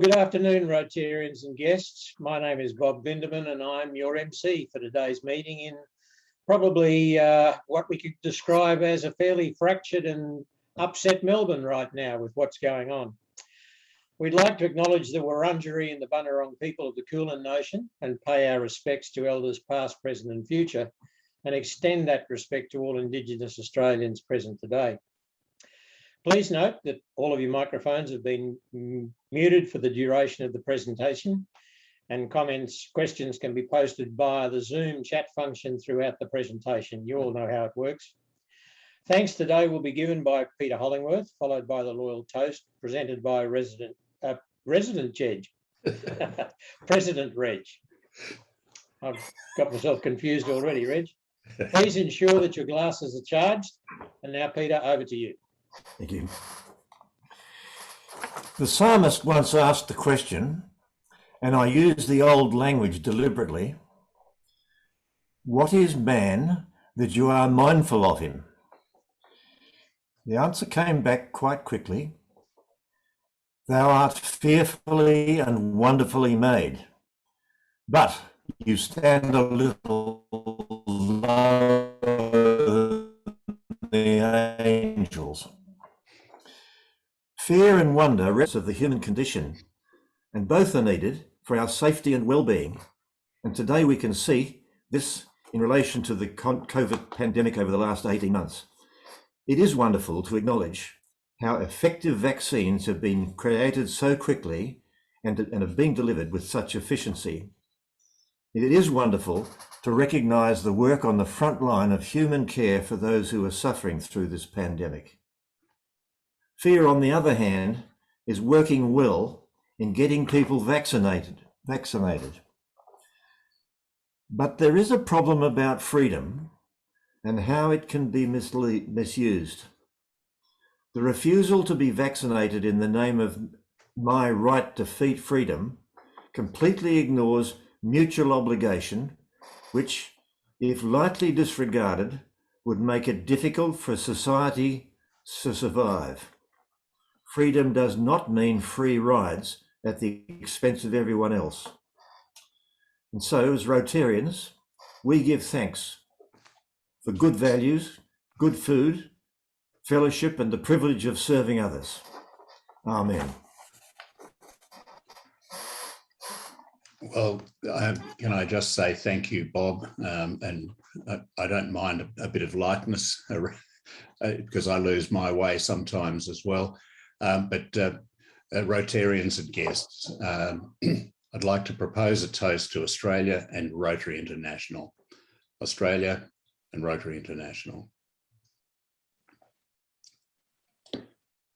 good afternoon, Rotarians and guests. My name is Bob Vinderman and I'm your MC for today's meeting in probably what we could describe as a fairly fractured and upset Melbourne right now with what's going on. We'd like to acknowledge the Wurundjeri and the Bunurong people of the Kulin Nation and pay our respects to elders past, present and future, and extend that respect to all Indigenous Australians present today. Please note that all of your microphones have been muted for the duration of the presentation, and questions can be posted via the Zoom chat function throughout the presentation. You all know how it works. Thanks today will be given by Peter Hollingworth, followed by the Loyal Toast, presented by President Reg. I've got myself confused already, Reg. Please ensure that your glasses are charged. And now, Peter, over to you. Thank you. The psalmist once asked the question, and I use the old language deliberately, "What is man that you are mindful of him?" The answer came back quite quickly. "Thou art fearfully and wonderfully made, but you stand a little lower than the angels." Fear and wonder rest of the human condition, and both are needed for our safety and well-being. And today we can see this in relation to the COVID pandemic over the last 18 months. It is wonderful to acknowledge how effective vaccines have been created so quickly and have been delivered with such efficiency. It is wonderful to recognise the work on the front line of human care for those who are suffering through this pandemic. Fear, on the other hand, is working well in getting people vaccinated. But there is a problem about freedom and how it can be misused. The refusal to be vaccinated in the name of my right to freedom completely ignores mutual obligation, which, if lightly disregarded, would make it difficult for society to survive. Freedom does not mean free rides at the expense of everyone else. And so, as Rotarians, we give thanks for good values, good food, fellowship, and the privilege of serving others. Amen. Well, can I just say thank you, Bob, and I don't mind a bit of lightness because I lose my way sometimes as well. But Rotarians and guests, I'd like to propose a toast to Australia and Rotary International. Australia and Rotary International.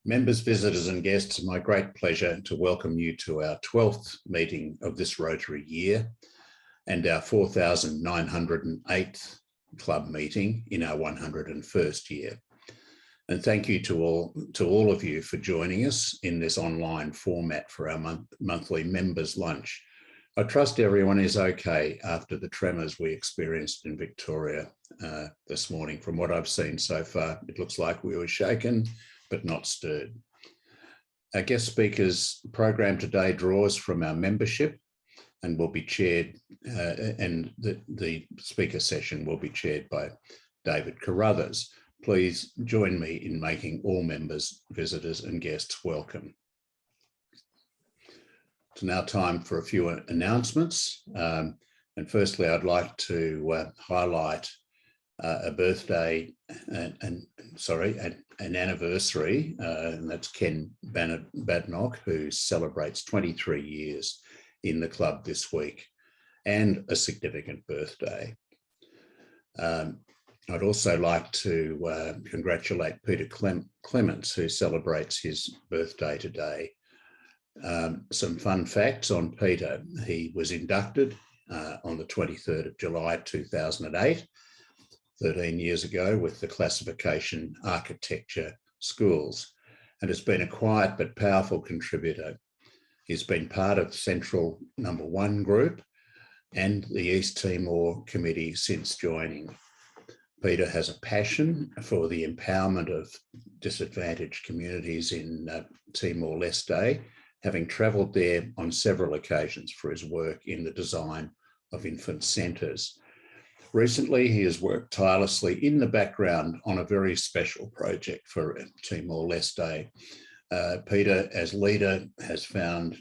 Members, visitors and guests, it's my great pleasure to welcome you to our 12th meeting of this Rotary year and our 4,908th club meeting in our 101st year. And thank you to all of you for joining us in this online format for our monthly members lunch. I trust everyone is okay after the tremors we experienced in Victoria this morning. From what I've seen so far, it looks like we were shaken, but not stirred. Our guest speakers program today draws from our membership and will be chaired, and the speaker session will be chaired by David Carruthers. Please join me in making all members, visitors and guests welcome. It's now time for a few announcements. And firstly, I'd like to highlight a birthday an anniversary, and that's Ken Badnock, who celebrates 23 years in the club this week, and a significant birthday. I'd also like to congratulate Peter Clements, who celebrates his birthday today. Some fun facts on Peter. He was inducted on the 23rd of July 2008, 13 years ago, with the classification Architecture Schools, and has been a quiet but powerful contributor. He's been part of Central Number 1 group and the East Timor Committee since joining. Peter has a passion for the empowerment of disadvantaged communities in Timor-Leste having travelled there on several occasions for his work in the design of infant centres. Recently, he has worked tirelessly in the background on a very special project for Timor-Leste. Peter, as leader, has found,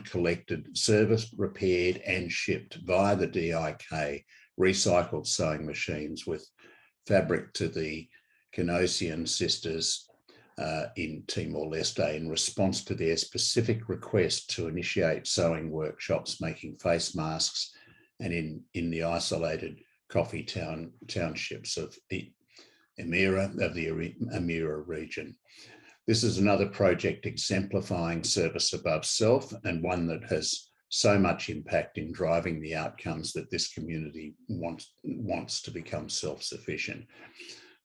collected, serviced, repaired and shipped via the DIK recycled sewing machines with fabric to the Canosian sisters in Timor-Leste in response to their specific request to initiate sewing workshops making face masks and in the isolated coffee townships of the Emira region. This is another project exemplifying service above self, and one that has so much impact in driving the outcomes that this community wants to become self-sufficient.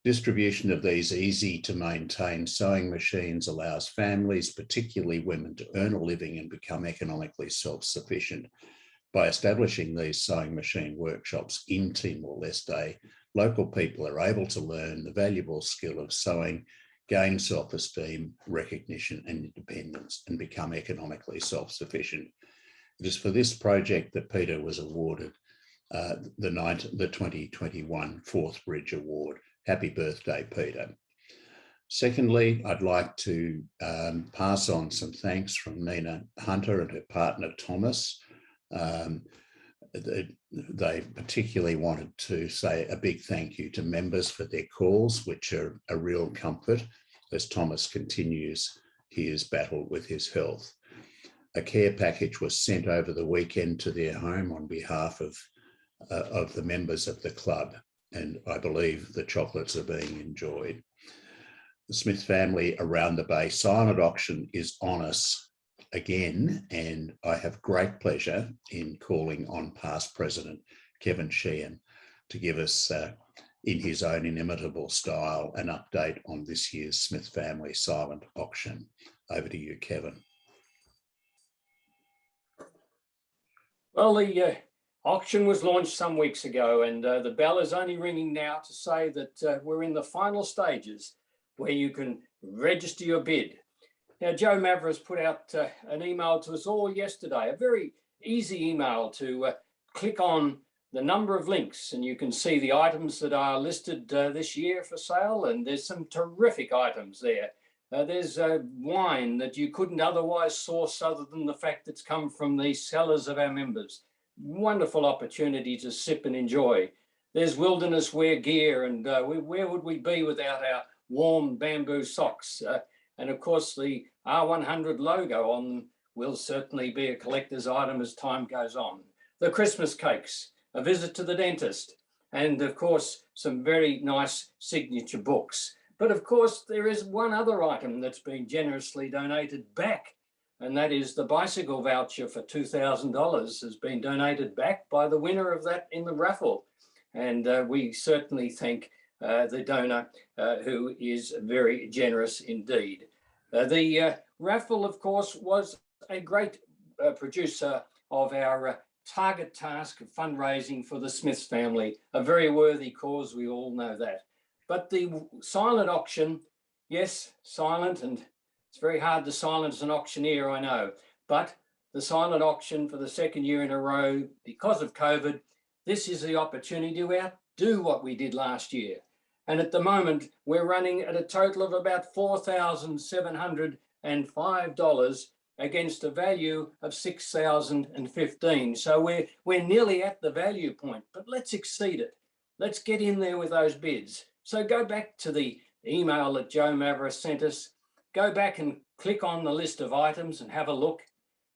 Distribution of these easy to maintain sewing machines allows families, particularly women, to earn a living and become economically self-sufficient. By establishing these sewing machine workshops in Timor-Leste, local people are able to learn the valuable skill of sewing, gain self-esteem, recognition and independence, and become economically self-sufficient. It is for this project that Peter was awarded the 2021 Fourth Bridge Award. Happy birthday, Peter. Secondly, I'd like to pass on some thanks from Nina Hunter and her partner, Thomas. They particularly wanted to say a big thank you to members for their calls, which are a real comfort as Thomas continues his battle with his health. A care package was sent over the weekend to their home on behalf of the members of the club, and I believe the chocolates are being enjoyed. The Smith family around the Bay silent auction is on us again, and I have great pleasure in calling on past president Kevin Sheehan to give us, in his own inimitable style, an update on this year's Smith family silent auction. Over to you, Kevin. Well, the auction was launched some weeks ago, and the bell is only ringing now to say that we're in the final stages where you can register your bid. Now, Joe Mavras put out an email to us all yesterday, a very easy email to click on the number of links, and you can see the items that are listed this year for sale, and there's some terrific items there. There's wine that you couldn't otherwise source other than the fact that it's come from the cellars of our members. Wonderful opportunity to sip and enjoy. There's wilderness wear gear, and where would we be without our warm bamboo socks? And of course, the R100 logo on them will certainly be a collector's item as time goes on. The Christmas cakes, a visit to the dentist, and of course, some very nice signature books. But of course, there is one other item that's been generously donated back, and that is the bicycle voucher for $2,000 has been donated back by the winner of that in the raffle. And we certainly thank the donor who is very generous indeed. The raffle, of course, was a great producer of our target task of fundraising for the Smiths family, a very worthy cause, we all know that. But the silent auction, yes, silent, and it's very hard to silence an auctioneer, I know, but the silent auction for the second year in a row, because of COVID, this is the opportunity to outdo what we did last year. And at the moment, we're running at a total of about $4,705 against a value of $6,015. So we're nearly at the value point, but let's exceed it. Let's get in there with those bids. So go back to the email that Joe Mavras sent us, go back and click on the list of items and have a look,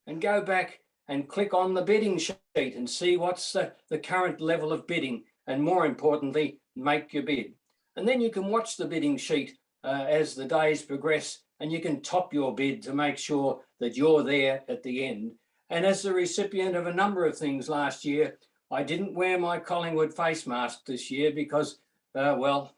and go back and click on the bidding sheet and see what's the current level of bidding, and more importantly, make your bid. And then you can watch the bidding sheet as the days progress, and you can top your bid to make sure that you're there at the end. And as the recipient of a number of things last year, I didn't wear my Collingwood face mask this year because, well,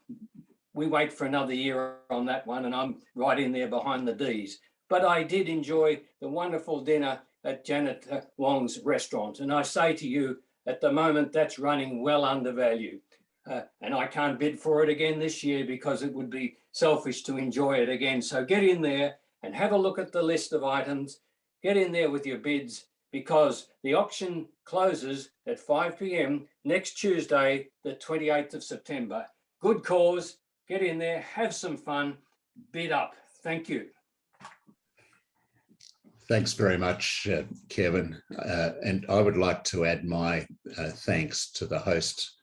we wait for another year on that one, and I'm right in there behind the Ds. But I did enjoy the wonderful dinner at Janet Wong's restaurant. And I say to you, at the moment, that's running well under value. And I can't bid for it again this year because it would be selfish to enjoy it again. So get in there and have a look at the list of items. Get in there with your bids, because the auction closes at 5 p.m. next Tuesday, the 28th of September. Good cause, get in there, have some fun, bid up. Thank you. Thanks very much, Kevin. And I would like to add my thanks to the host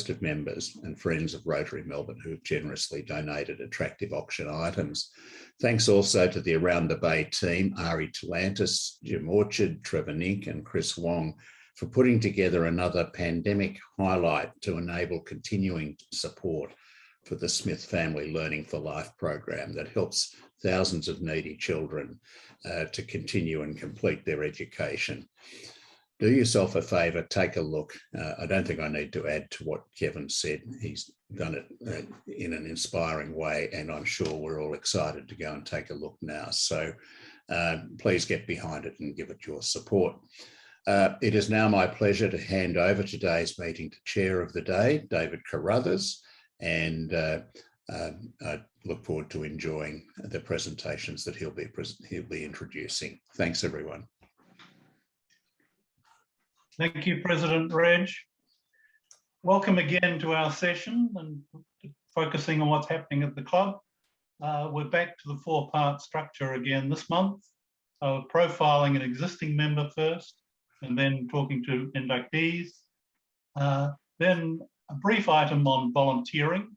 of members and friends of Rotary Melbourne who have generously donated attractive auction items. Thanks also to the Around the Bay team, Ari Talantis, Jim Orchard, Trevor Nink and Chris Wong, for putting together another pandemic highlight to enable continuing support for the Smith Family Learning for Life program that helps thousands of needy children to continue and complete their education. Do yourself a favour, take a look. I don't think I need to add to what Kevin said. He's done it in an inspiring way, and I'm sure we're all excited to go and take a look now. So please get behind it and give it your support. It is now my pleasure to hand over today's meeting to Chair of the Day, David Carruthers, and I look forward to enjoying the presentations that he'll be introducing. Thanks, everyone. Thank you, President Reg. Welcome again to our session and focusing on what's happening at the club. We're back to the four-part structure again this month, profiling an existing member first, and then talking to inductees. Then a brief item on volunteering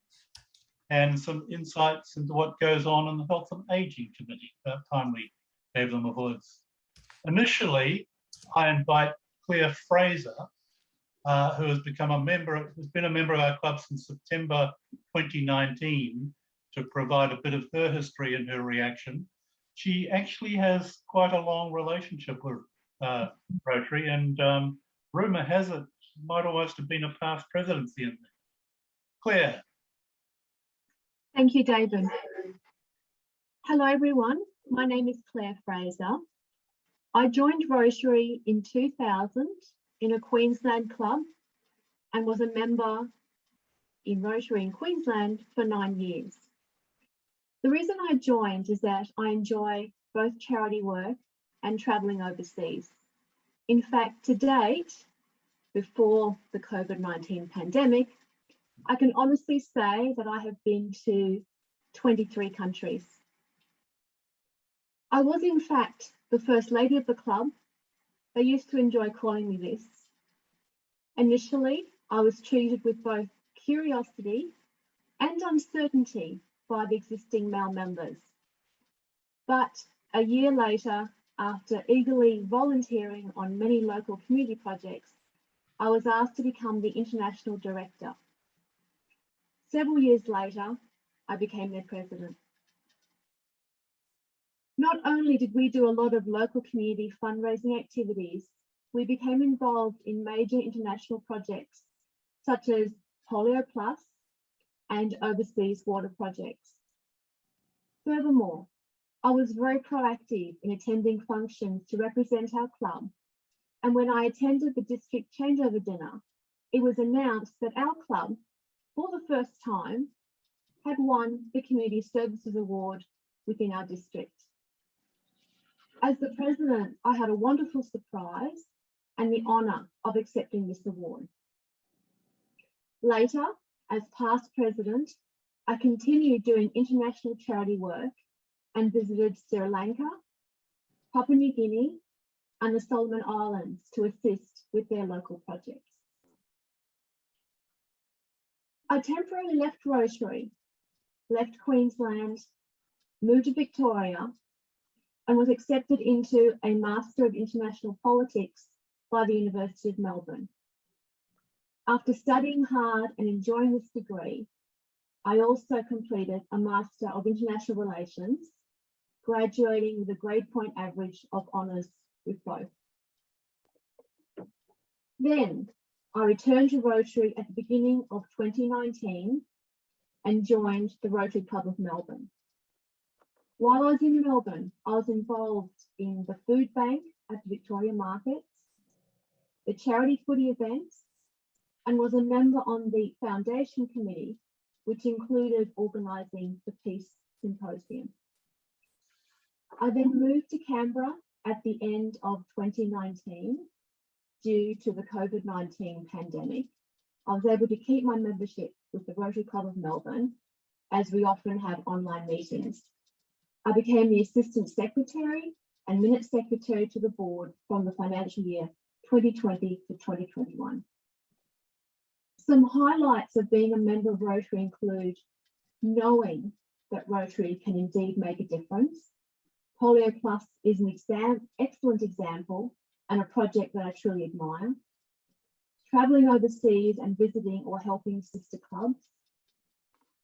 and some insights into what goes on in the Health and Ageing Committee. About time we gave them a voice. Initially, I invite Claire Fraser, who has been a member of our club since September 2019, to provide a bit of her history and her reaction. She actually has quite a long relationship with Rotary, and rumour has it might almost have been a past presidency in there. Claire. Thank you, David. Hello, everyone. My name is Claire Fraser. I joined Rotary in 2000 in a Queensland club and was a member in Rotary in Queensland for 9 years. The reason I joined is that I enjoy both charity work and travelling overseas. In fact, to date, before the COVID-19 pandemic, I can honestly say that I have been to 23 countries. I was, in fact, the first lady of the club. They used to enjoy calling me this. Initially, I was treated with both curiosity and uncertainty by the existing male members. But a year later, after eagerly volunteering on many local community projects, I was asked to become the international director. Several years later, I became their president. Not only did we do a lot of local community fundraising activities, we became involved in major international projects such as Polio Plus and overseas water projects. Furthermore, I was very proactive in attending functions to represent our club, and when I attended the district changeover dinner, it was announced that our club, for the first time, had won the Community Services Award within our district. As the president, I had a wonderful surprise and the honour of accepting this award. Later, as past president, I continued doing international charity work and visited Sri Lanka, Papua New Guinea, and the Solomon Islands to assist with their local projects. I temporarily left Rotary, left Queensland, moved to Victoria, and was accepted into a Master of International Politics by the University of Melbourne. After studying hard and enjoying this degree, I also completed a Master of International Relations, graduating with a grade point average of honours with both. Then I returned to Rotary at the beginning of 2019 and joined the Rotary Club of Melbourne. While I was in Melbourne, I was involved in the food bank at the Victoria Markets, the charity footy events, and was a member on the foundation committee, which included organising the Peace Symposium. I then moved to Canberra at the end of 2019 due to the COVID-19 pandemic. I was able to keep my membership with the Rotary Club of Melbourne, as we often have online meetings. I became the Assistant Secretary and Minute Secretary to the board from the financial year 2020 to 2021. Some highlights of being a member of Rotary include knowing that Rotary can indeed make a difference. Polio Plus is an excellent example and a project that I truly admire. Travelling overseas and visiting or helping sister clubs.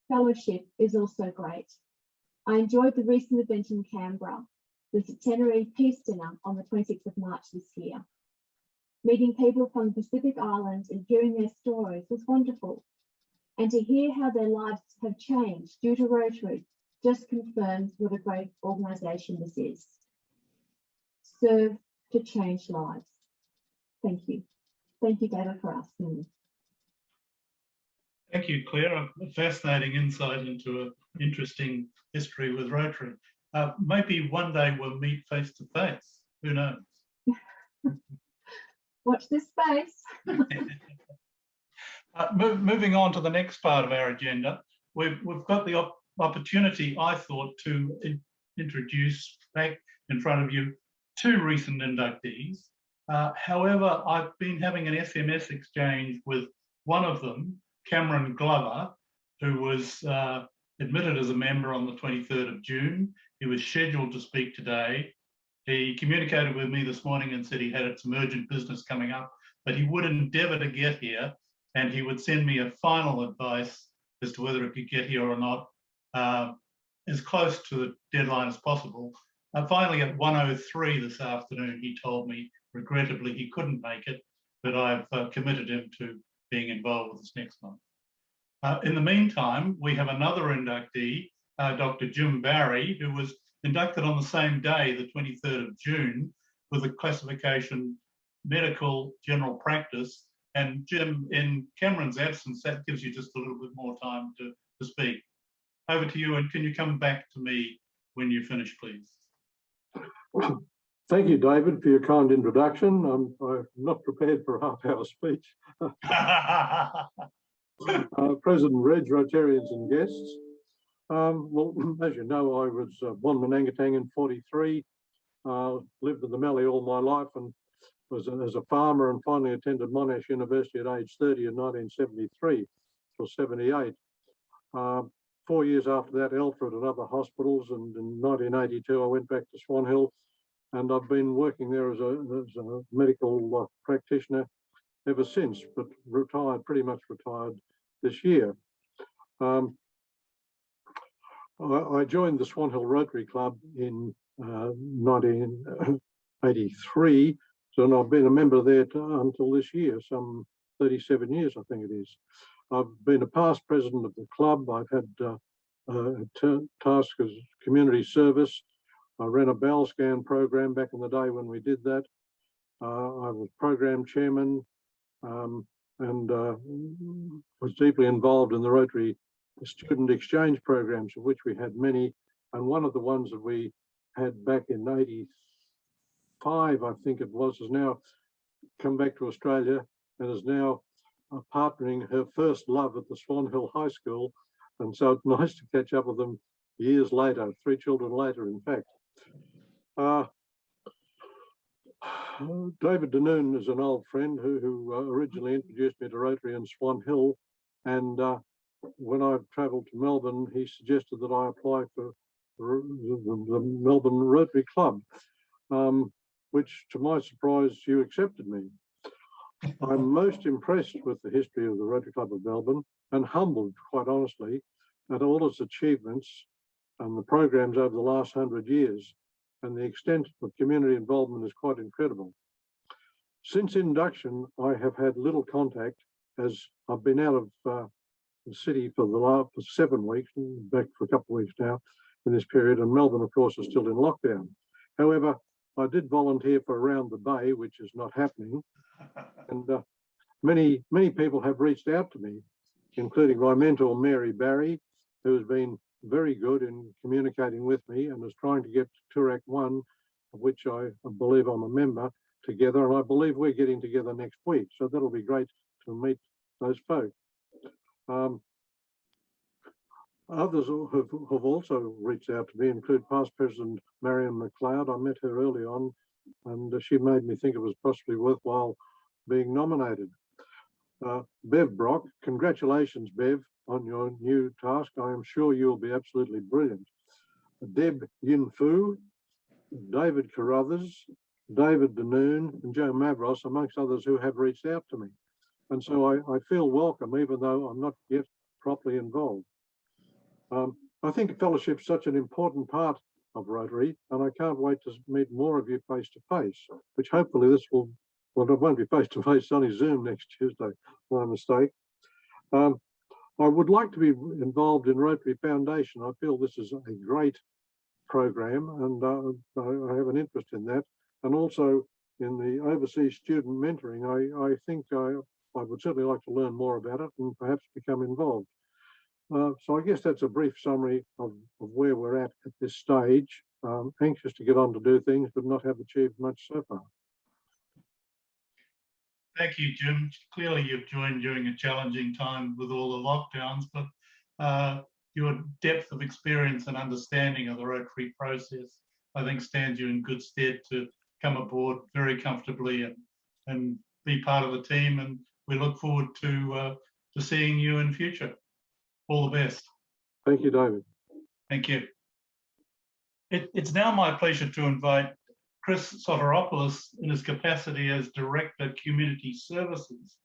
Fellowship is also great. I enjoyed the recent event in Canberra, the Centenary Peace Dinner on the 26th of March this year. Meeting people from the Pacific Islands and hearing their stories was wonderful. And to hear how their lives have changed due to Rotary just confirms what a great organisation this is. Serve to change lives. Thank you. Thank you, David, for asking me. Thank you, Claire. A fascinating insight into an interesting history with Rotary. Maybe one day we'll meet face to face. Who knows? Watch this space. Moving on to the next part of our agenda, we've got the opportunity, I thought, to introduce back in front of you 2 recent inductees. However, I've been having an SMS exchange with one of them, Cameron Glover, who was admitted as a member on the 23rd of June. He was scheduled to speak today. He communicated with me this morning and said he had some urgent business coming up, but he would endeavour to get here, and he would send me a final advice as to whether it could get here or not, as close to the deadline as possible. Finally, at 1:03 this afternoon, he told me, regrettably, he couldn't make it, but I've committed him to being involved with us next month. In the meantime, we have another inductee, Dr. Jim Barry, who was inducted on the same day, the 23rd of June, with a classification medical general practice. And Jim, in Cameron's absence, that gives you just a little bit more time to speak. Over to you, and can you come back to me when you finish, please? Thank you, David, for your kind introduction. I'm not prepared for a half-hour speech. President Reg, Rotarians and guests. Well, as you know, I was born in Manangatang in 43, lived in the Mallee all my life and was as a farmer, and finally attended Monash University at age 30 in 1973 till 78. 4 years after that, Alfred and other hospitals, and in 1982 I went back to Swan Hill, and I've been working there as a medical practitioner ever since, but pretty much retired this year. I joined the Swan Hill Rotary Club in 1983, and I've been a member there until this year, some 37 years, I think it is. I've been a past president of the club. I've had a task as community service. I ran a bowel scan program back in the day when we did that. I was program chairman and was deeply involved in the Rotary student exchange programs, of which we had many. And one of the ones that we had back in 85, I think it was, has now come back to Australia and is now partnering her first love at the Swan Hill High School. And so it's nice to catch up with them years later, 3 children later, in fact. David Denoon is an old friend who originally introduced me to Rotary in Swan Hill. And when I travelled to Melbourne, he suggested that I apply for the Melbourne Rotary Club, which to my surprise, you accepted me. I'm most impressed with the history of the Rotary Club of Melbourne and humbled, quite honestly, at all its achievements and the programs over the last 100 years. And the extent of community involvement is quite incredible. Since induction, I have had little contact, as I've been out of the city for 7 weeks, back for a couple of weeks now in this period, and Melbourne, of course, is still in lockdown. However, I did volunteer for Around the Bay, which is not happening. And many people have reached out to me, including my mentor, Mary Barry, who has been very good in communicating with me and is trying to get Toorak 1, of which I believe I'm a member, together. And I believe we're getting together next week. So that'll be great to meet those folk. Others have also reached out to me, include past President Marion McLeod. I met her early on, and she made me think it was possibly worthwhile being nominated. Bev Brock, congratulations, Bev, on your new task. I am sure you'll be absolutely brilliant. Deb Yin Fu, David Carruthers, David Danoon, and Joe Mavros, amongst others who have reached out to me. And so I feel welcome, even though I'm not yet properly involved. I think fellowship is such an important part of Rotary, and I can't wait to meet more of you face to face, which hopefully this will, well, it won't be face to face, it's only Zoom next Tuesday, my mistake. I would like to be involved in Rotary Foundation. I feel this is a great program, and I have an interest in that. And also in the overseas student mentoring, I think I would certainly like to learn more about it and perhaps become involved. So I guess that's a brief summary of where we're at this stage. Anxious to get on to do things, but not have achieved much so far. Thank you, Jim. Clearly you've joined during a challenging time with all the lockdowns, but your depth of experience and understanding of the Rotary process, I think, stands you in good stead to come aboard very comfortably and be part of the team. And we look forward to seeing you in future. All the best. Thank you, David. Thank you. It's now my pleasure to invite Chris Soteropoulos in his capacity as Director Community Services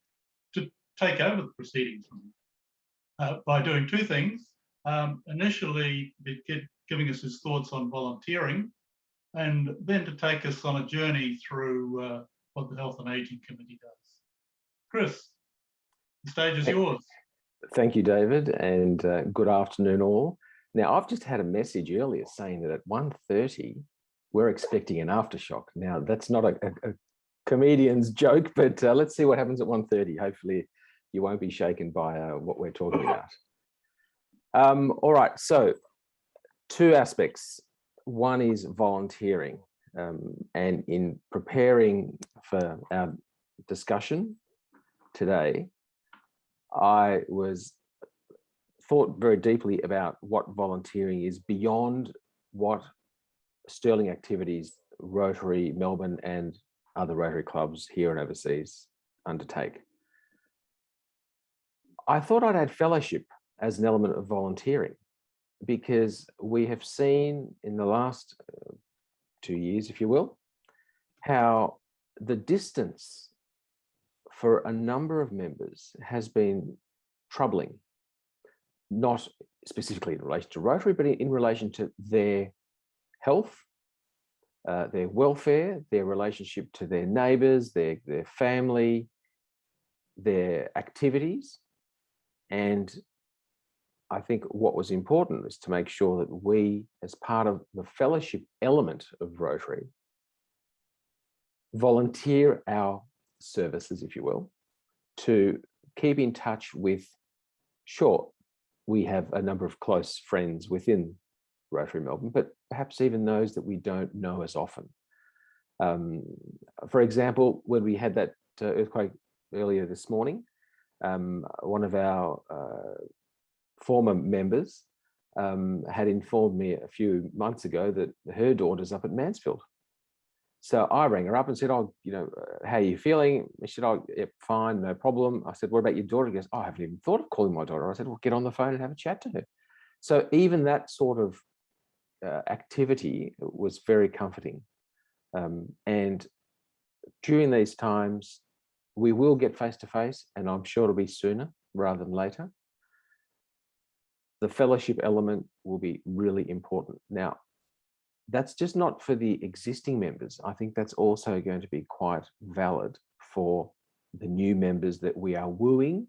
to take over the proceedings from him by doing two things. Initially, giving us his thoughts on volunteering, and then to take us on a journey through what the Health and Ageing Committee does. Chris, the stage is yours. Thank you, David, and good afternoon all. Now, I've just had a message earlier saying that at 1:30, we're expecting an aftershock. Now, that's not a comedian's joke, but let's see what happens at 1:30. Hopefully, you won't be shaken by what we're talking about. All right, so two aspects. One is volunteering, and in preparing for our discussion today, I thought very deeply about what volunteering is beyond what Sterling activities Rotary Melbourne and other Rotary clubs here and overseas undertake. I thought I'd add fellowship as an element of volunteering, because we have seen in the last 2 years, if you will, how the distance for a number of members has been troubling, not specifically in relation to Rotary, but in relation to their health, their welfare, their relationship to their neighbours, their family, their activities. And I think what was important is to make sure that we, as part of the fellowship element of Rotary, volunteer our services, if you will, to keep in touch with, sure, we have a number of close friends within Rotary Melbourne, but perhaps even those that we don't know as often. For example, when we had that earthquake earlier this morning, one of our former members had informed me a few months ago that her daughter's up at Mansfield. So I rang her up and said, oh, how are you feeling? She said, oh, yeah, fine, no problem. I said, what about your daughter? She goes, oh, I haven't even thought of calling my daughter. I said, well, get on the phone and have a chat to her. So even that sort of activity was very comforting. And during these times, we will get face-to-face, and I'm sure it'll be sooner rather than later. The fellowship element will be really important. Now, that's just not for the existing members. I think that's also going to be quite valid for the new members that we are wooing,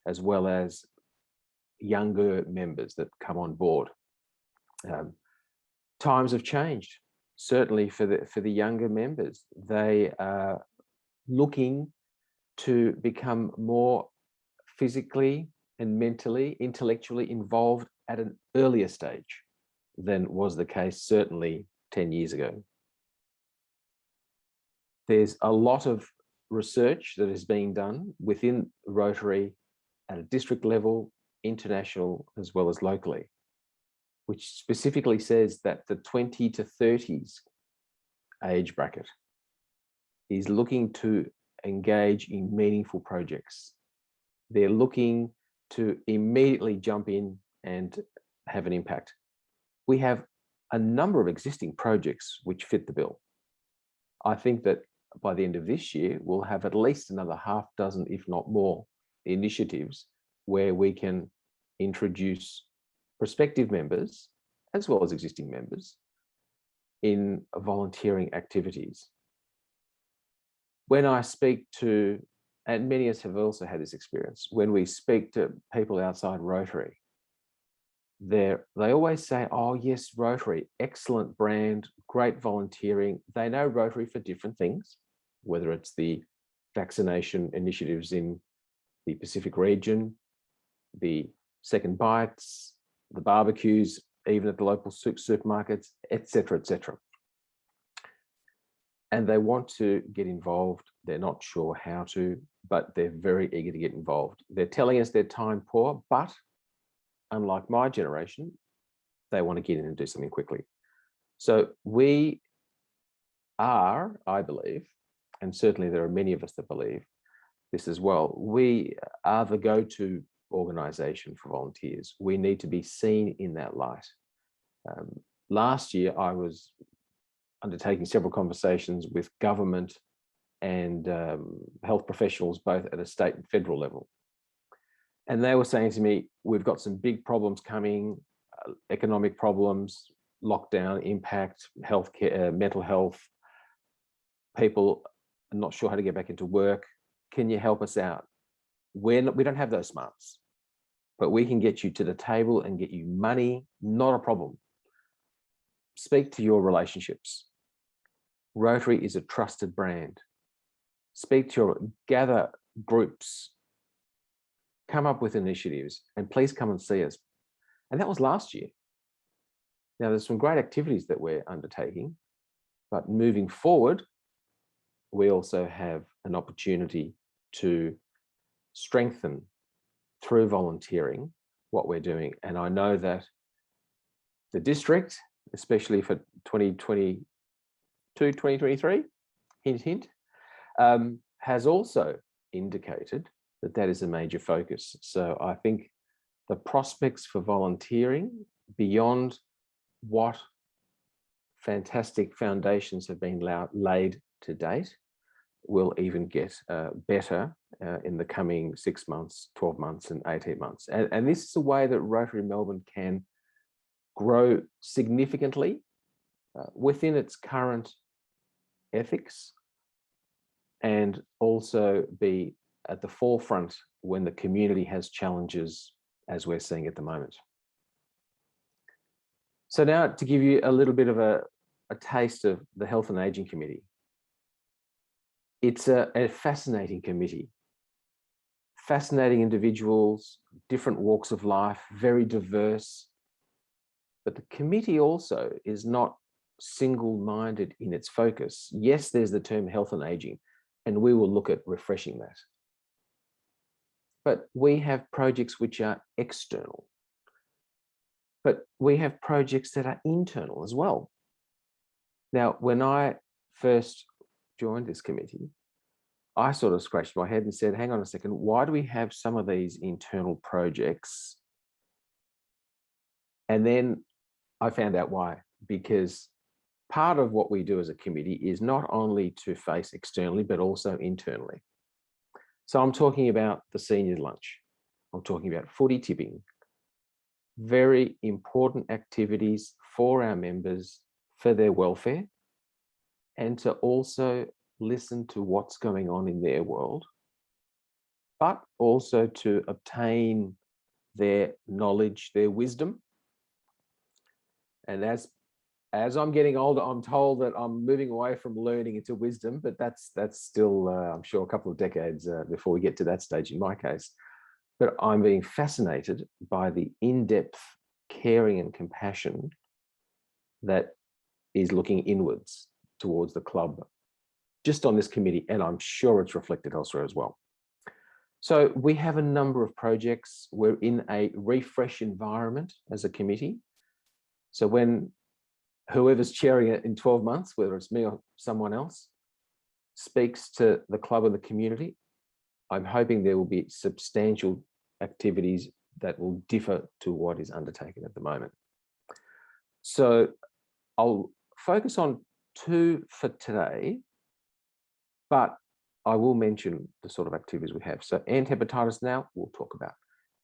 as well as younger members that come on board. Times have changed, certainly for the younger members. They are looking to become more physically and mentally, intellectually involved at an earlier stage than was the case certainly 10 years ago. There's a lot of research that is being done within Rotary at a district level, international, as well as locally, which specifically says that the 20 to 30s age bracket is looking to engage in meaningful projects. They're looking to immediately jump in and have an impact. We have a number of existing projects which fit the bill. I think that by the end of this year, we'll have at least another half dozen, if not more, initiatives where we can introduce prospective members, as well as existing members, in volunteering activities. When I speak to, and many of us have also had this experience, when we speak to people outside Rotary, they always say, oh yes, Rotary, excellent brand, great volunteering. They know Rotary for different things, whether it's the vaccination initiatives in the Pacific region, the second bites, the barbecues, even at the local supermarkets, etc., etc. And they want to get involved. They're not sure how to, but they're very eager to get involved. They're telling us they're time poor, but unlike my generation, they want to get in and do something quickly. So we are, I believe, and certainly there are many of us that believe this as well, we are the go-to organisation for volunteers. We need to be seen in that light. Last year, I was undertaking several conversations with government and health professionals, both at a state and federal level. And they were saying to me, we've got some big problems coming, economic problems, lockdown impact, healthcare, mental health. People are not sure how to get back into work. Can you help us out? We don't have those smarts, but we can get you to the table and get you money, not a problem. Speak to your relationships. Rotary is a trusted brand. Speak to gather groups, come up with initiatives, and please come and see us. And that was last year. Now, there's some great activities that we're undertaking, but moving forward, we also have an opportunity to strengthen through volunteering what we're doing. And I know that the district, especially for 2022, 2023, hint, hint, has also indicated that that is a major focus. So I think the prospects for volunteering beyond what fantastic foundations have been laid to date will even get better in the coming 6 months, 12 months and 18 months. And this is a way that Rotary Melbourne can grow significantly within its current ethics and also be at the forefront when the community has challenges as we're seeing at the moment. So now to give you a little bit of a taste of the Health and Ageing Committee. It's a fascinating committee, fascinating individuals, different walks of life, very diverse. But the committee also is not single-minded in its focus. Yes, there's the term health and ageing, and we will look at refreshing that. But we have projects which are external. But we have projects that are internal as well. Now, when I first joined this committee, I sort of scratched my head and said, hang on a second, why do we have some of these internal projects? And then I found out why, because part of what we do as a committee is not only to face externally, but also internally. So I'm talking about the seniors lunch. I'm talking about footy tipping, very important activities for our members, for their welfare, and to also listen to what's going on in their world, but also to obtain their knowledge, their wisdom. And as I'm getting older, I'm told that I'm moving away from learning into wisdom, but that's still, I'm sure, a couple of decades before we get to that stage in my case. But I'm being fascinated by the in-depth caring and compassion that is looking inwards towards the club, just on this committee, and I'm sure it's reflected elsewhere as well. So we have a number of projects. We're in a refresh environment as a committee. So when whoever's chairing it in 12 months, whether it's me or someone else, speaks to the club and the community, I'm hoping there will be substantial activities that will differ to what is undertaken at the moment. So I'll focus on two for today, but I will mention the sort of activities we have. So End Hepatitis Now, we'll talk about.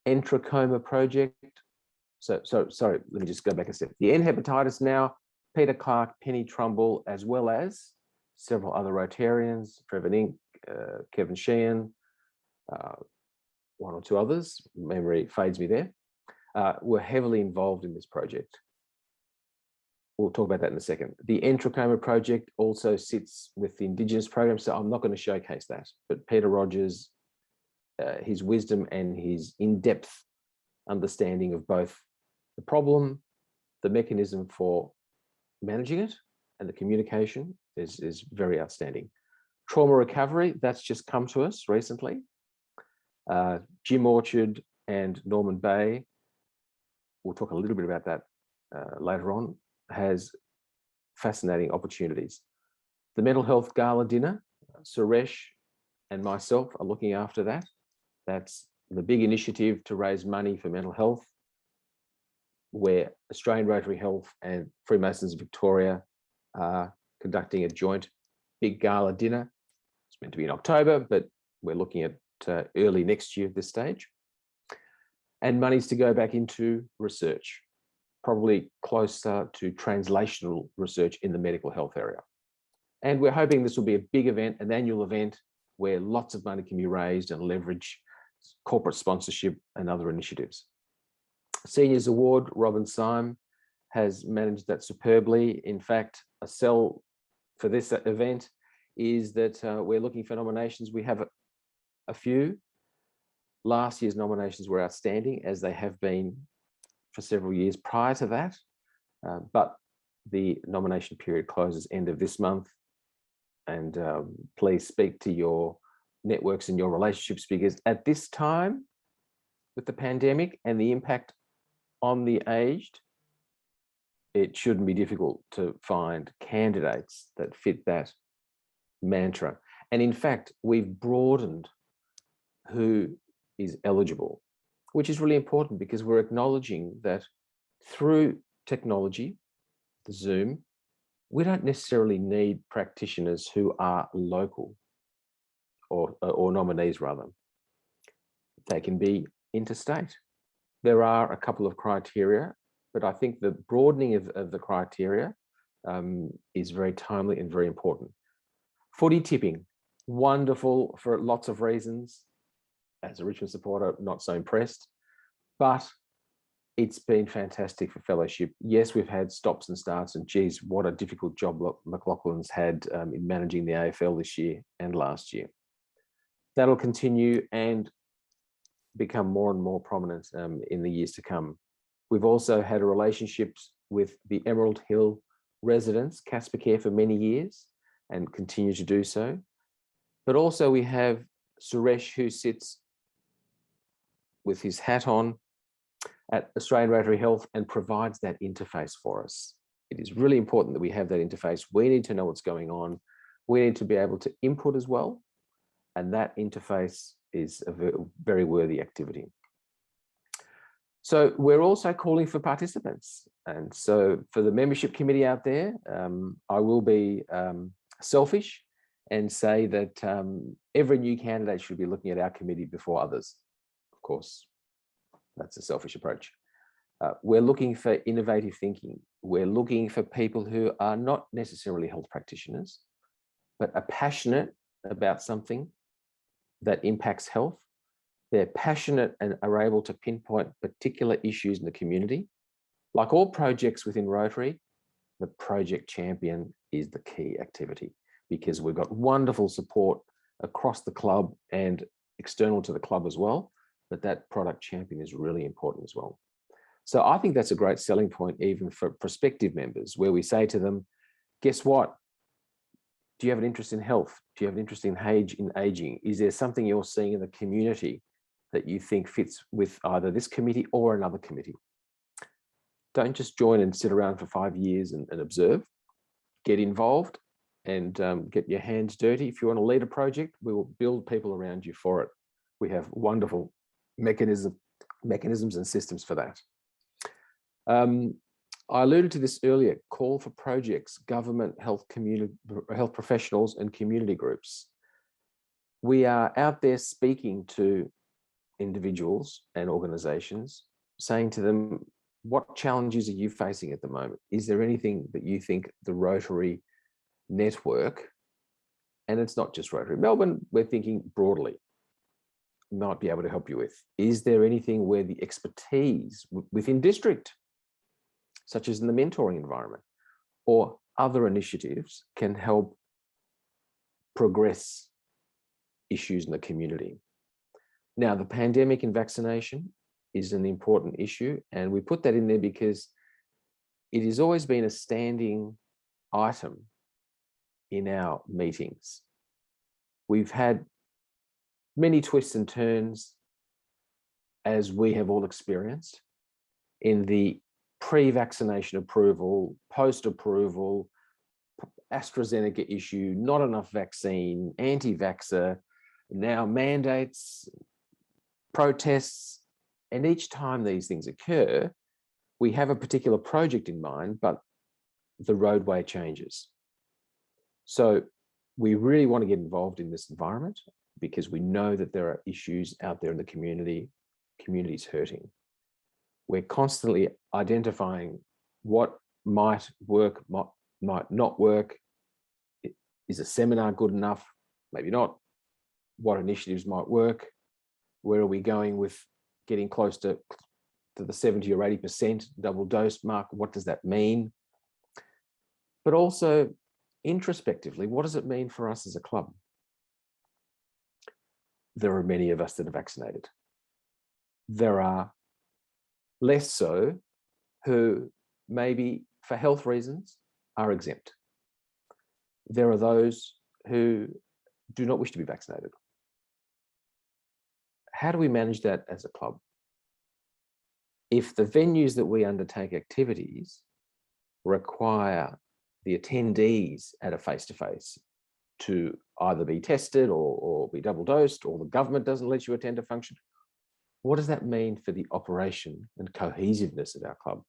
End Trachoma Project. So sorry, let me just go back a step. The End Hepatitis Now, Peter Clark, Penny Trumbull, as well as several other Rotarians, Trevor Nink, Kevin Sheehan, one or two others, memory fades me there, were heavily involved in this project. We'll talk about that in a second. The End Trachoma Project also sits with the Indigenous program, so I'm not going to showcase that, but Peter Rogers, his wisdom and his in-depth understanding of both the problem, the mechanism for managing it, and the communication is very outstanding. Trauma recovery, that's just come to us recently. Jim Orchard and Norman Bay, we'll talk a little bit about that later on, has fascinating opportunities. The Mental Health Gala Dinner, Suresh and myself are looking after that. That's the big initiative to raise money for mental health, where Australian Rotary Health and Freemasons of Victoria are conducting a joint big gala dinner. It's meant to be in October, but we're looking at early next year at this stage. And money's to go back into research, probably closer to translational research in the medical health area. And we're hoping this will be a big event, an annual event, where lots of money can be raised and leverage corporate sponsorship and other initiatives. Seniors Award, Robin Syme has managed that superbly. In fact, a sell for this event is that we're looking for nominations. We have a few. Last year's nominations were outstanding, as they have been for several years prior to that, but the nomination period closes end of this month, and please speak to your networks and your relationships, because at this time, with the pandemic and the impact on the aged, it shouldn't be difficult to find candidates that fit that mantra. And in fact, we've broadened who is eligible, which is really important, because we're acknowledging that through technology, the Zoom, we don't necessarily need practitioners who are local, or nominees rather. They can be interstate. There are a couple of criteria, but I think the broadening of the criteria is very timely and very important. Footy tipping, wonderful for lots of reasons. As a Richmond supporter, not so impressed, but it's been fantastic for fellowship. Yes, we've had stops and starts, and geez, what a difficult job McLaughlin's had in managing the AFL this year and last year. That'll continue and become more and more prominent in the years to come. We've also had a relationship with the Emerald Hill residents, Casper Care, for many years, and continue to do so. But also we have Suresh, who sits with his hat on at Australian Rotary Health and provides that interface for us. It is really important that we have that interface. We need to know what's going on. We need to be able to input as well. And that interface is a very worthy activity. So we're also calling for participants. And so for the membership committee out there, I will be selfish and say that every new candidate should be looking at our committee before others. Of course, that's a selfish approach. We're looking for innovative thinking. We're looking for people who are not necessarily health practitioners, but are passionate about something that impacts health. They're passionate and are able to pinpoint particular issues in the community. Like all projects within Rotary, the project champion is the key activity, because we've got wonderful support across the club and external to the club as well, but that product champion is really important as well. So I think that's a great selling point even for prospective members, where we say to them, guess what? Do you have an interest in health? Do you have an interest in aging? Is there something you're seeing in the community that you think fits with either this committee or another committee? Don't just join and sit around for 5 years and observe. Get involved and get your hands dirty. If you want to lead a project, we will build people around you for it. We have wonderful mechanisms and systems for that. I alluded to this earlier, call for projects, government, health professionals and community groups. We are out there speaking to individuals and organisations, saying to them, what challenges are you facing at the moment? Is there anything that you think the Rotary network, and it's not just Rotary Melbourne, we're thinking broadly, might be able to help you with? Is there anything where the expertise within district, such as in the mentoring environment, or other initiatives can help progress issues in the community? Now, the pandemic and vaccination is an important issue, and we put that in there because it has always been a standing item in our meetings. We've had many twists and turns, as we have all experienced, in the pre-vaccination approval, post-approval, AstraZeneca issue, not enough vaccine, anti-vaxxer, now mandates, protests. And each time these things occur, we have a particular project in mind, but the roadway changes. So we really want to get involved in this environment because we know that there are issues out there in the community. Community's hurting. We're constantly identifying what might work, might not work. Is a seminar good enough? Maybe not. What initiatives might work? Where are we going with getting close to the 70 or 80% double dose mark? What does that mean? But also introspectively, what does it mean for us as a club? There are many of us that are vaccinated. There are less so who maybe for health reasons are exempt. There are those who do not wish to be vaccinated. How do we manage that as a club? If the venues that we undertake activities require the attendees at a face-to-face to either be tested or be double dosed, or the government doesn't let you attend a function, what does that mean for the operation and cohesiveness of our club?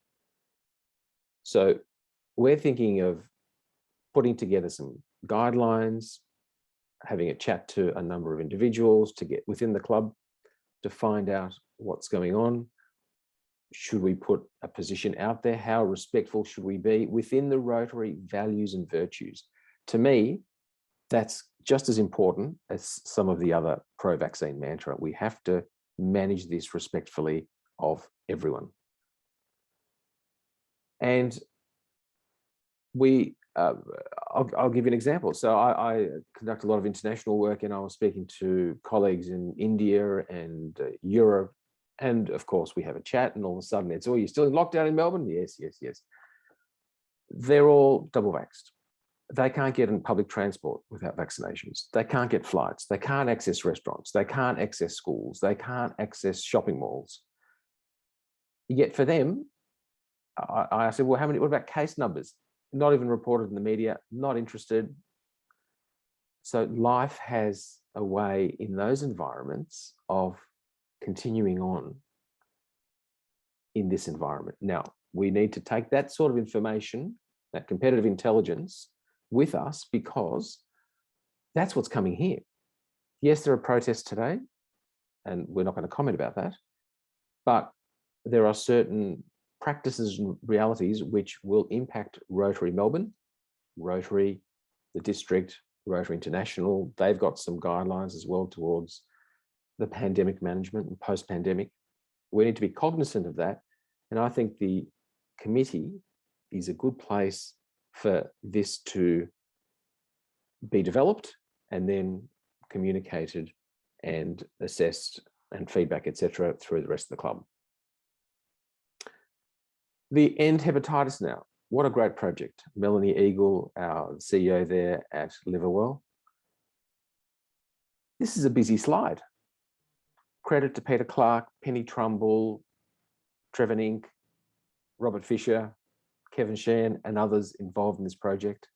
So we're thinking of putting together some guidelines, having a chat to a number of individuals to get within the club to find out what's going on. Should we put a position out there? How respectful should we be within the Rotary values and virtues? To me, that's just as important as some of the other pro-vaccine mantra. We have to manage this respectfully of everyone. And I'll give you an example. So I conduct a lot of international work, and I was speaking to colleagues in India and Europe. And of course, we have a chat, and all of a sudden it's, oh, you're still in lockdown in Melbourne? Yes, yes, yes. They're all double vaxxed. They can't get in public transport without vaccinations. They can't get flights. They can't access restaurants. They can't access schools. They can't access shopping malls. Yet for them, I said, well, what about case numbers? Not even reported in the media, not interested. So life has a way in those environments of continuing on in this environment. Now, we need to take that sort of information, that competitive intelligence, with us, because that's what's coming here. Yes, there are protests today, and we're not going to comment about that, but there are certain practices and realities which will impact Rotary Melbourne, Rotary, the district, Rotary International. They've got some guidelines as well towards the pandemic management and post-pandemic. We need to be cognizant of that. And I think the committee is a good place for this to be developed and then communicated and assessed and feedback, etc., through the rest of the club. The End Hepatitis Now. What a great project. Melanie Eagle, our CEO there at Liverwell. This is a busy slide. Credit to Peter Clark, Penny Trumbull, Trevor Nink, Robert Fisher, Kevin Shan, and others involved in this project.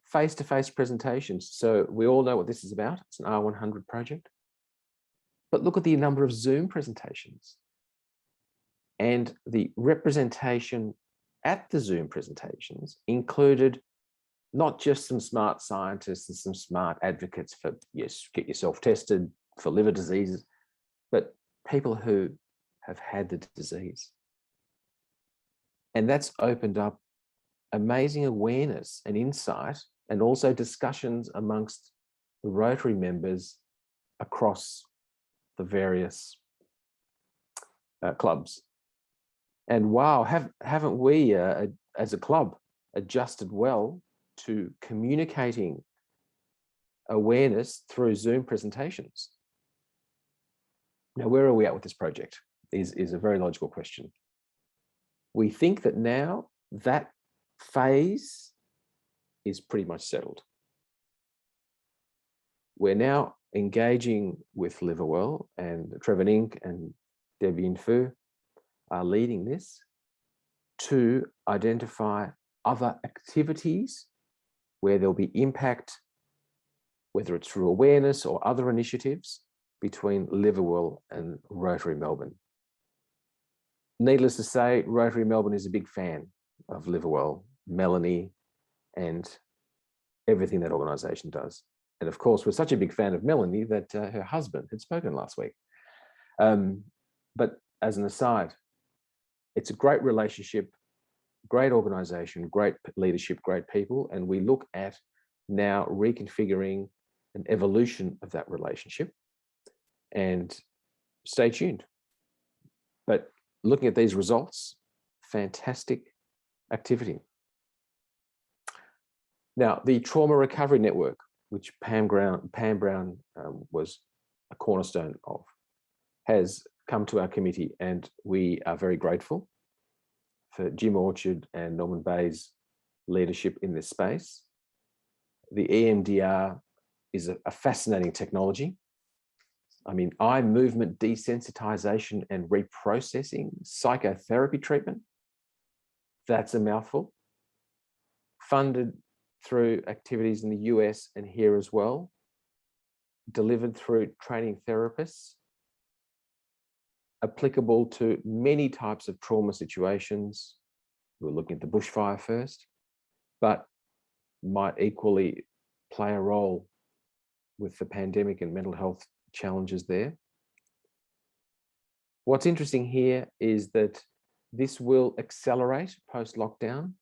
Face-to-face presentations. So we all know what this is about. It's an R100 project. But look at the number of Zoom presentations and the representation at the Zoom presentations included not just some smart scientists and some smart advocates for, yes, get yourself tested for liver diseases, but people who have had the disease. And that's opened up amazing awareness and insight, and also discussions amongst the Rotary members across the various clubs. And wow, haven't we as a club adjusted well to communicating awareness through Zoom presentations? Now, where are we at with this project is a very logical question. We think that now that phase is pretty much settled. We're now engaging with Liverwell, and Trevor Nink and Debbie Infu are leading this to identify other activities where there'll be impact, whether it's through awareness or other initiatives between Liverwell and Rotary Melbourne. Needless to say, Rotary Melbourne is a big fan of Liverwell, Melanie, and everything that organisation does. And of course, we're such a big fan of Melanie that her husband had spoken last week. But as an aside, it's a great relationship, great organisation, great leadership, great people. And we look at now reconfiguring an evolution of that relationship. And stay tuned. But looking at these results, fantastic activity. Now, the Trauma Recovery Network, which Pam Brown was a cornerstone of, has come to our committee, and we are very grateful for Jim Orchard and Norman Bay's leadership in this space. The EMDR is a fascinating technology. I mean, eye movement desensitization and reprocessing, psychotherapy treatment, that's a mouthful. Funded through activities in the US and here as well, delivered through training therapists, applicable to many types of trauma situations. We're looking at the bushfire first, but might equally play a role with the pandemic and mental health challenges there. What's interesting here is that this will accelerate post-lockdown.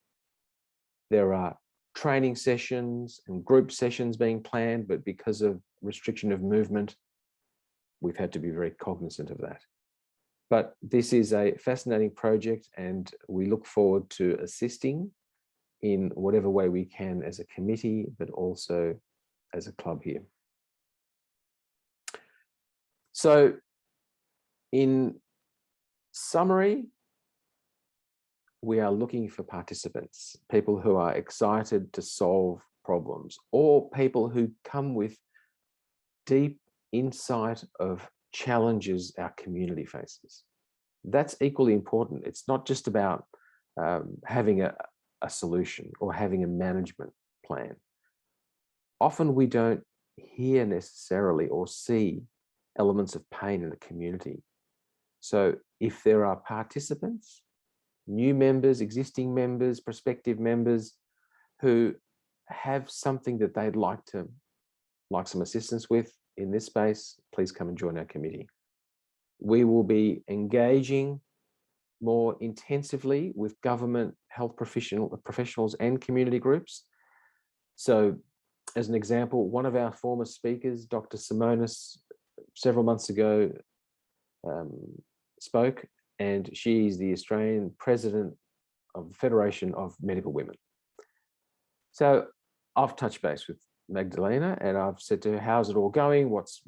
There are training sessions and group sessions being planned, but because of restriction of movement, we've had to be very cognizant of that. But this is a fascinating project, and we look forward to assisting in whatever way we can as a committee, but also as a club here. So in summary, we are looking for participants, people who are excited to solve problems, or people who come with deep insight of challenges our community faces. That's equally important. It's not just about having a solution or having a management plan. Often we don't hear necessarily or see elements of pain in the community. So if there are participants, new members, existing members, prospective members who have something that they'd like some assistance with in this space, please come and join our committee. We will be engaging more intensively with government, health professionals and community groups. So as an example, one of our former speakers, Dr. Simonis, several months ago spoke, and she's the Australian president of the Federation of Medical Women. So I've touched base with Magdalena and I've said to her, how's it all going? What's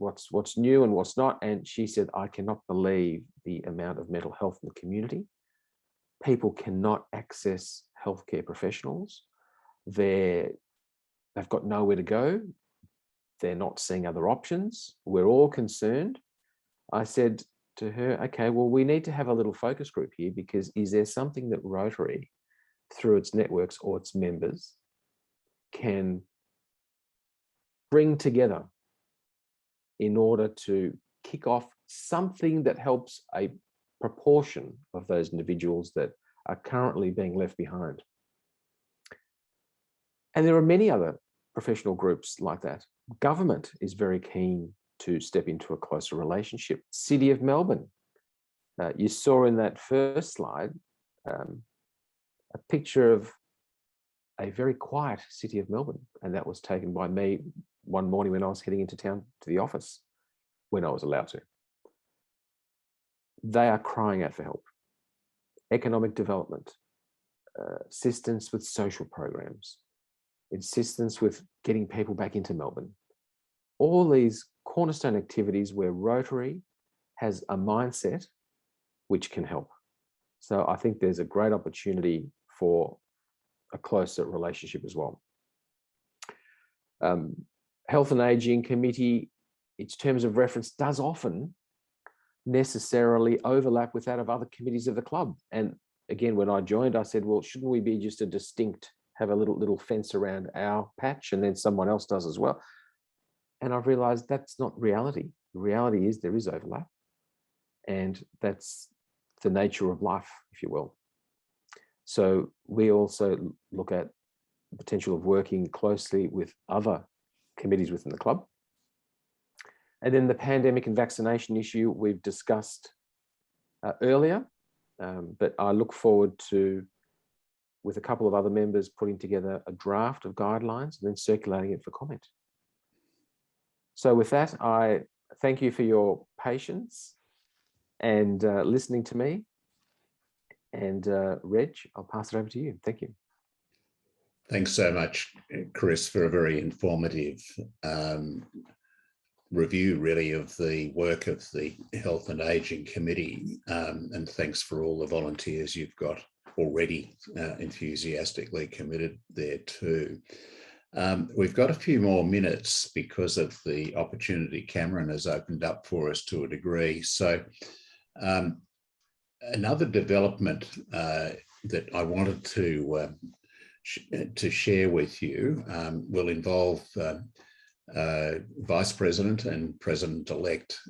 new and what's not? And she said, I cannot believe the amount of mental health in the community. people cannot access healthcare professionals. They've got nowhere to go. They're not seeing other options. We're all concerned. I said to her, okay, well, we need to have a little focus group here, because is there something that Rotary, through its networks or its members, can bring together in order to kick off something that helps a proportion of those individuals that are currently being left behind? And there are many other professional groups like that. Government is very keen to step into a closer relationship. City of Melbourne, you saw in that first slide a picture of a very quiet City of Melbourne, and that was taken by me one morning when I was heading into town to the office, when I was allowed to. They are crying out for help. Economic development, assistance with social programs, assistance with getting people back into Melbourne. All these cornerstone activities where Rotary has a mindset which can help. So I think there's a great opportunity for a closer relationship as well. Health and Ageing Committee, its terms of reference does often necessarily overlap with that of other committees of the club. And again, when I joined, I said, well, shouldn't we be just a distinct, have a little fence around our patch, and then someone else does as well? And I've realized that's not reality. The reality is there is overlap, and that's the nature of life, if you will. So we also look at the potential of working closely with other committees within the club. And then the pandemic and vaccination issue we've discussed earlier, but I look forward to, with a couple of other members, putting together a draft of guidelines and then circulating it for comment. So with that, I thank you for your patience and listening to me. And Reg, I'll pass it over to you. Thank you. Thanks so much, Chris, for a very informative review, really, of the work of the Health and Ageing Committee. And thanks for all the volunteers you've got already enthusiastically committed there too. We've got a few more minutes because of the opportunity Cameron has opened up for us to a degree. So another development that I wanted to share with you will involve Vice President and President-elect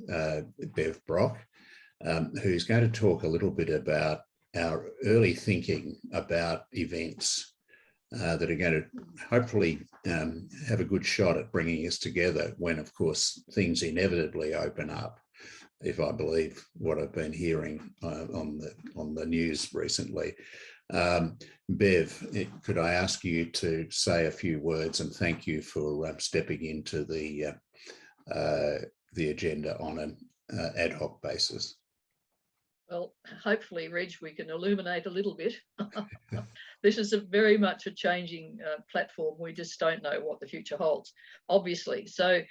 Bev Brock, who's going to talk a little bit about our early thinking about events that are going to hopefully have a good shot at bringing us together when, of course, things inevitably open up, if I believe what I've been hearing on the news recently. Bev, could I ask you to say a few words, and thank you for stepping into the agenda on an ad hoc basis. Well, hopefully, Reg, we can illuminate a little bit. This is very much a changing platform. We just don't know what the future holds, obviously. So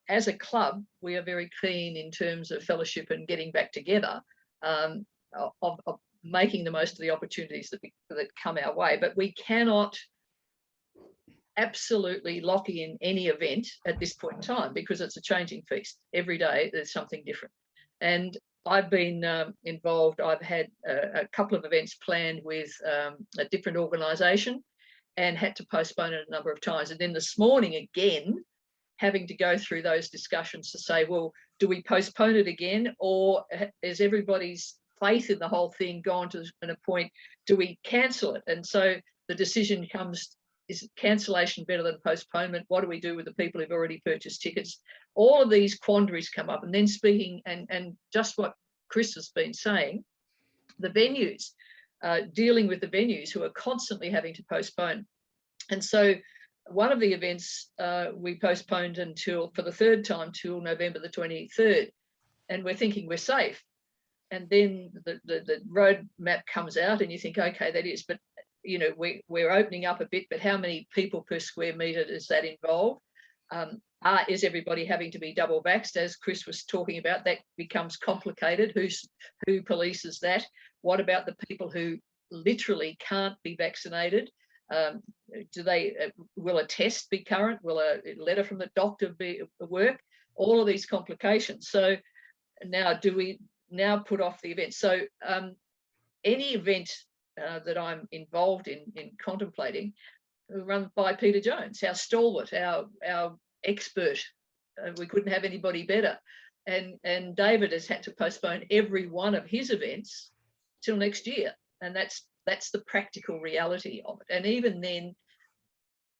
as a club, we are very keen in terms of fellowship and getting back together, of making the most of the opportunities that come our way. But we cannot absolutely lock in any event at this point in time, because it's a changing feast. Every day there's something different. And I've been involved. I've had a couple of events planned with a different organisation and had to postpone it a number of times. And then this morning again, having to go through those discussions to say, well, do we postpone it again, or is everybody's faith in the whole thing gone to a point, do we cancel it? And so the decision comes, is cancellation better than postponement? What do we do with the people who've already purchased tickets? All of these quandaries come up. And then speaking, and just what Chris has been saying, the venues, dealing with the venues who are constantly having to postpone. And so one of the events we postponed until, for the third time, till November the 23rd. And we're thinking we're safe. And then the roadmap comes out and you think, okay, that is, but you know, we're opening up a bit, but how many people per square metre does that involve? Is everybody having to be double vaxxed, as Chris was talking about? That becomes complicated. Who polices that? What about the people who literally can't be vaccinated? Will a test be current? Will a letter from the doctor work? All of these complications. So now, do we now put off the event? So any event that I'm involved in contemplating, run by Peter Jones, our stalwart, our expert. We couldn't have anybody better. And David has had to postpone every one of his events till next year. And that's the practical reality of it. And even then,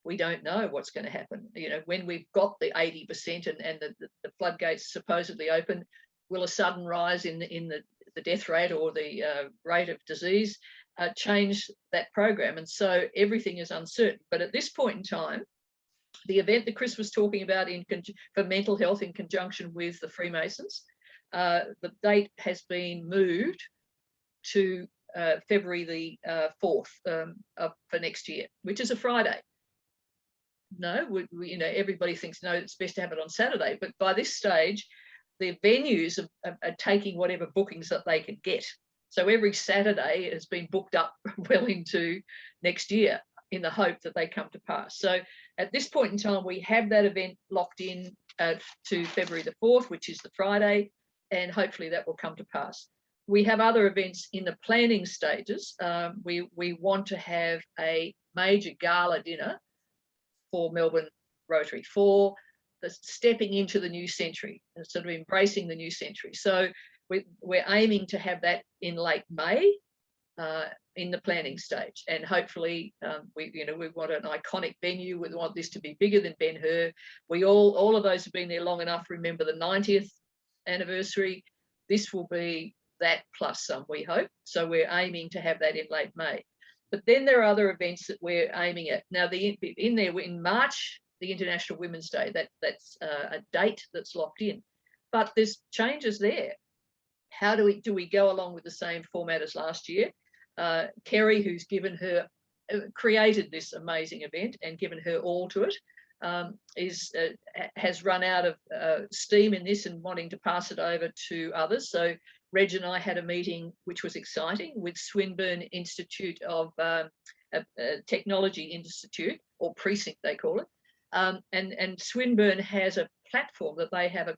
we don't know what's going to happen. You know, when we've got the 80% and the floodgates supposedly open, will a sudden rise in the death rate or the rate of disease change that program? And so everything is uncertain. But at this point in time, the event that Chris was talking about for mental health in conjunction with the Freemasons, the date has been moved to February the 4th for next year, which is a Friday. No, you know, everybody thinks, no, it's best to have it on Saturday. But by this stage, the venues are taking whatever bookings that they can get. So every Saturday has been booked up well into next year in the hope that they come to pass. So at this point in time, we have that event locked in to February the 4th, which is the Friday, and hopefully that will come to pass. We have other events in the planning stages. We want to have a major gala dinner for Melbourne Rotary, for the stepping into the new century and sort of embracing the new century. So we're aiming to have that in late May in the planning stage, and hopefully we want an iconic venue. We want this to be bigger than Ben-Hur. We all of those have been there long enough. Remember the 90th anniversary. This will be that plus some, we hope. So we're aiming to have that in late May. But then there are other events that we're aiming at. Now, in March, the International Women's Day, that's a date that's locked in. But there's changes there. How do we go along with the same format as last year? Kerry, who's created this amazing event and given her all to it, has run out of steam in this and wanting to pass it over to others. So Reg and I had a meeting, which was exciting, with Swinburne Institute of Technology Institute, or Precinct they call it. And Swinburne has a platform that they have a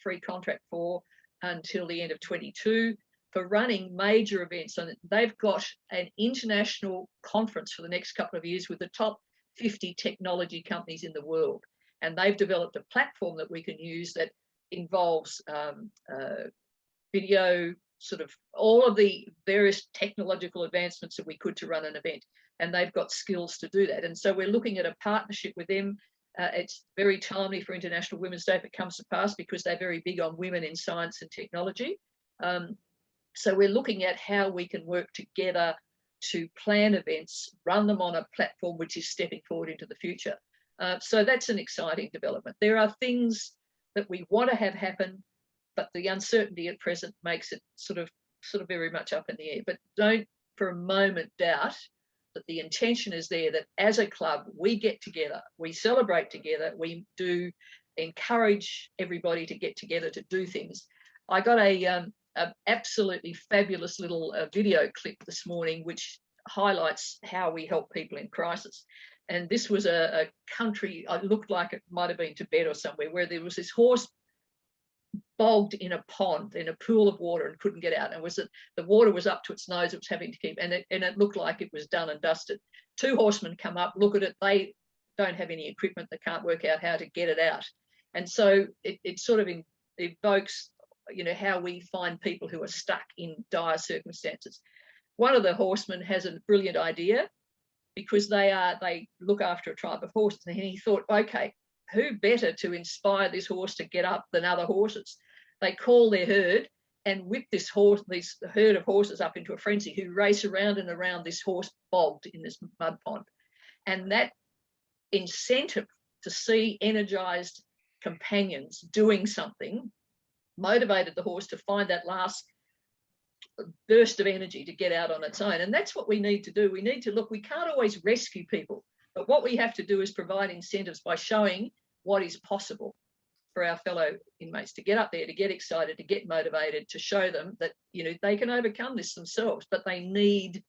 free contract for until the end of 22 for running major events. And they've got an international conference for the next couple of years with the top 50 technology companies in the world. And they've developed a platform that we can use that involves video, sort of all of the various technological advancements that we could to run an event. And they've got skills to do that. And so we're looking at a partnership with them. It's very timely for International Women's Day if it comes to pass, because they're very big on women in science and technology. So we're looking at how we can work together to plan events, run them on a platform which is stepping forward into the future. So that's an exciting development. There are things that we want to have happen, but the uncertainty at present makes it sort of very much up in the air. But don't for a moment doubt that the intention is there, that as a club, we get together, we celebrate together, we do encourage everybody to get together to do things. I got a absolutely fabulous little video clip this morning, which highlights how we help people in crisis. And this was a country, it looked like it might have been Tibet or somewhere, where there was this horse bogged in a pond, in a pool of water, and couldn't get out. And the water was up to its nose, it was having to keep, and it looked like it was done and dusted. Two horsemen come up, look at it, they don't have any equipment, they can't work out how to get it out. And so it sort of evokes, how we find people who are stuck in dire circumstances. One of the horsemen has a brilliant idea, because they look after a tribe of horses, and he thought, okay, who better to inspire this horse to get up than other horses? They call their herd and whip this herd of horses up into a frenzy, who race around and around this horse bogged in this mud pond. And that incentive to see energized companions doing something motivated the horse to find that last burst of energy to get out on its own. And that's what we need to do. We need to look, we can't always rescue people, but what we have to do is provide incentives by showing what is possible for our fellow inmates to get up there, to get excited, to get motivated, to show them that, you know, they can overcome this themselves, but they need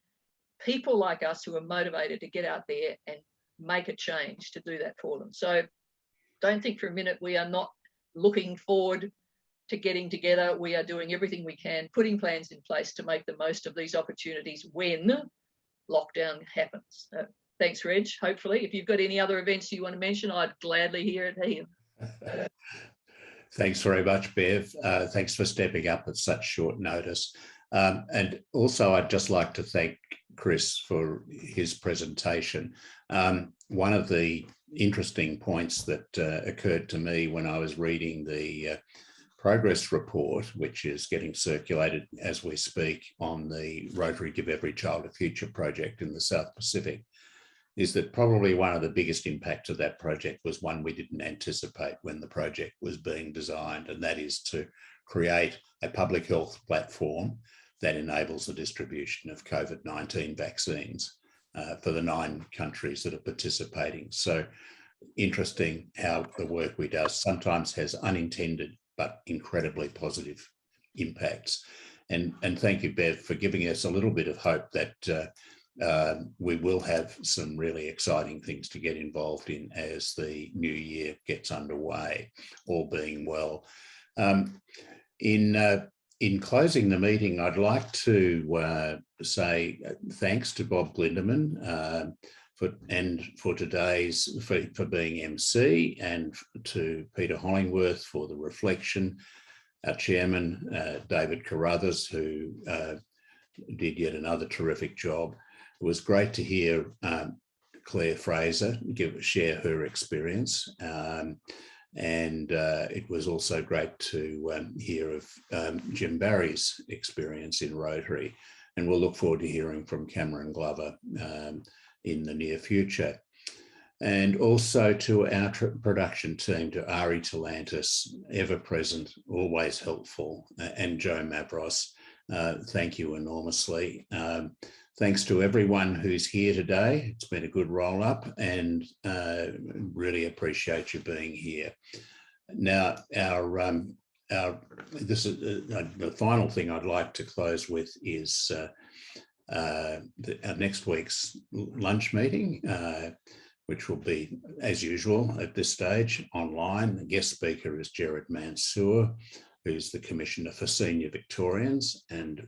people like us who are motivated to get out there and make a change to do that for them. So don't think for a minute we are not looking forward to getting together. We are doing everything we can, putting plans in place to make the most of these opportunities when lockdown happens. Thanks, Reg. Hopefully, if you've got any other events you want to mention, I'd gladly hear it here. Thanks very much, Bev. Thanks for stepping up at such short notice. And also, I'd just like to thank Chris for his presentation. One of the interesting points that occurred to me when I was reading the progress report, which is getting circulated as we speak on the Rotary Give Every Child a Future project in the South Pacific, is that probably one of the biggest impacts of that project was one we didn't anticipate when the project was being designed, and that is to create a public health platform that enables the distribution of COVID-19 vaccines for the 9 countries that are participating. So interesting how the work we do sometimes has unintended but incredibly positive impacts. And thank you, Bev, for giving us a little bit of hope that we will have some really exciting things to get involved in as the new year gets underway, all being well. In closing the meeting, I'd like to say thanks to Bob Glindeman for being MC, and to Peter Hollingworth for the reflection, our chairman, David Carruthers, who did yet another terrific job. It was great to hear Claire Fraser share her experience. And it was also great to hear of Jim Barry's experience in Rotary. And we'll look forward to hearing from Cameron Glover in the near future. And also to our production team, to Ari Talantis, ever present, always helpful, and Joe Mavros. Thank you enormously. Thanks to everyone who's here today. It's been a good roll up, and really appreciate you being here. Now, this is the final thing I'd like to close with is our next week's lunch meeting, which will be, as usual at this stage, online. The guest speaker is Jared Mansour, who's the Commissioner for Senior Victorians and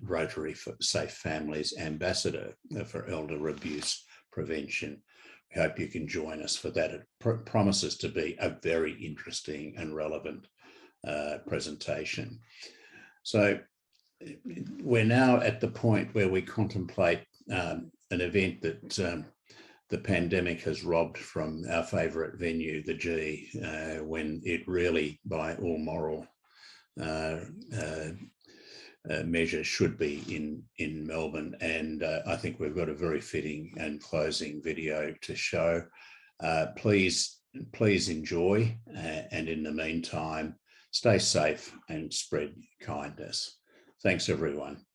Rotary for Safe Families Ambassador for Elder Abuse Prevention. We hope you can join us for that. It promises to be a very interesting and relevant presentation. So we're now at the point where we contemplate an event that the pandemic has robbed from our favourite venue, the G, when it really, by all moral measure, should be in Melbourne. And I think we've got a very fitting and closing video to show. Please enjoy, and in the meantime, stay safe and spread kindness. Thanks, everyone.